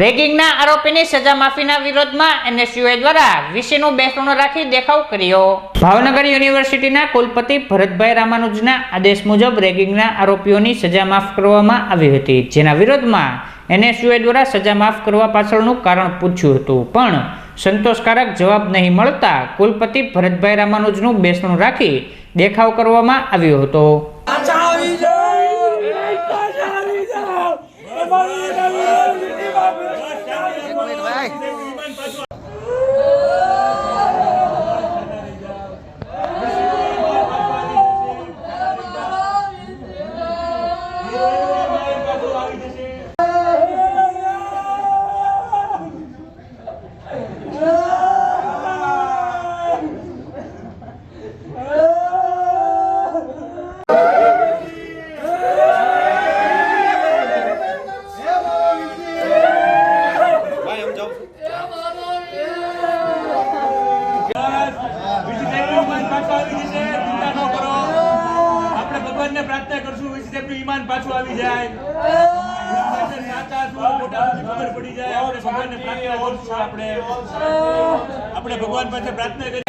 રેગિંગના આરોપીની સજા માફીના વિરોધમાં એનએસયુઆઈ દ્વારા વીસીનું બેસણું રાખી દેખાવ કર્યો। ભાવનગર યુનિવર્સિટીના કુલપતિ ભરતભાઈ રામાનુજના આદેશ મુજબ રેગિંગના આરોપીઓની સજા માફ કરવામાં આવી હતી, જેના વિરોધમાં એનએસયુઆઈ દ્વારા સજા માફ કરવા પાછળનું કારણ પૂછ્યું હતું, પણ સંતોષકારક જવાબ નહીં મળતા કુલપતિ ભરતભાઈ રામાનુજનું બેસણું રાખી દેખાવ કરવામાં આવ્યો હતો। प्रार्थना करशुं विषय ईमान पाछुं आवी जाय साचा छो मोटा खबर पड़ी जाय આપણે ભગવાનને પ્રાર્થના કરશું આપણે ભગવાન પાસે પ્રાર્થના કરીએ।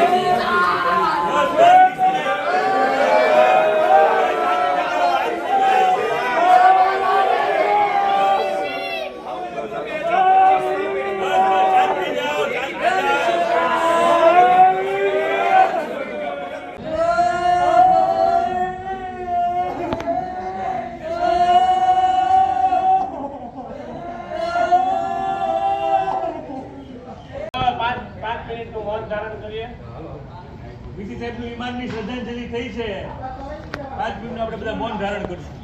વીસી સાહેબનું ઈમાનની શ્રદ્ધાંજલિ થઈ છે। 5 મિનિટનું આપણે બધા મૌન ધારણ કરશું।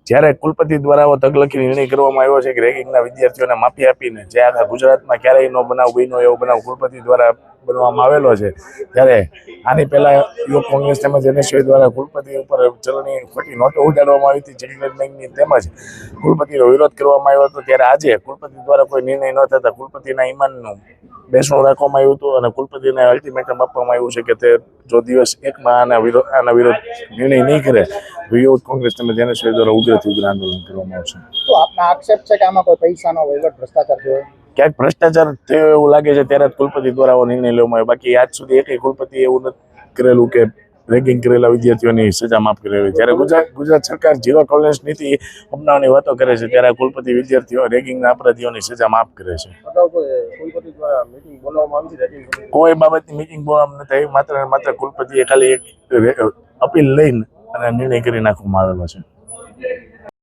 જ્યારે કુલપતિ દ્વારા તગલખી નિર્ણય કરવામાં આવ્યો છે કે રેગિંગના વિદ્યાર્થીઓને માફી આપીને જે આખા ગુજરાતમાં ક્યારેય નો બનાવ બન્યો એવો બનાવ કુલપતિ દ્વારા બનવામાં આવેલો છે, ત્યારે આની પહેલા યુવક કોંગ્રેસ તેમજ એનએસયુઆઈ દ્વારા કુલપતિ ઉપર ચલણી ખોટી નોટો ઉડાડવામાં આવી હતી, ચેકલેટ બેંકની તેમજ કુલપતિનો વિરોધ કરવામાં આવ્યો હતો। ત્યારે આજે કુલપતિ દ્વારા કોઈ નિર્ણય ન થતા કુલપતિના ઈમાનનું બેસણું રાખવામાં આવ્યું હતું અને કુલપતિને અલ્ટિમેટમ આપવામાં આવ્યું છે કે તે જો દિવસ 1માં આના વિરોધ નિર્ણય નહીં કરે તો યુવક કોંગ્રેસ તેમજ એનએસયુઆઈ દ્વારા ઉગ્રથી ઉગ્ર આંદોલન કરવામાં આવશે। તો આપના આક્ષેપ છે કે આમાં કોઈ પૈસાનો વહીવટ ભ્રષ્ટાચાર થયો? ક્યાંક ભ્રષ્ટાચાર થયો એવું લાગે છે, ત્યારે કુલપતિ દ્વારા આવો નિર્ણય લેવામાં આવ્યો। બાકી આજ સુધી એકય કુલપતિ એવું નથી કરેલું કે રેગિંગ કરેલા વિદ્યાર્થીઓની સજા માફ કરેલી। જ્યારે ગુજરાત સરકાર ઝીરો ટોલરન્સ નીતિ અપનાવવાની વાતો કરે છે, ત્યારે કુલપતિ વિદ્યાર્થીઓ રેગિંગના અપરાધીઓની સજા માફ કરે છે। કોઈ બાબતની મીટિંગ બોલાવવામાં નથી આવી, માત્ર ને માત્ર કુલપતિએ ખાલી એક અપીલ લઈને અને નિર્ણય કરી નાખવામાં આવેલો છે।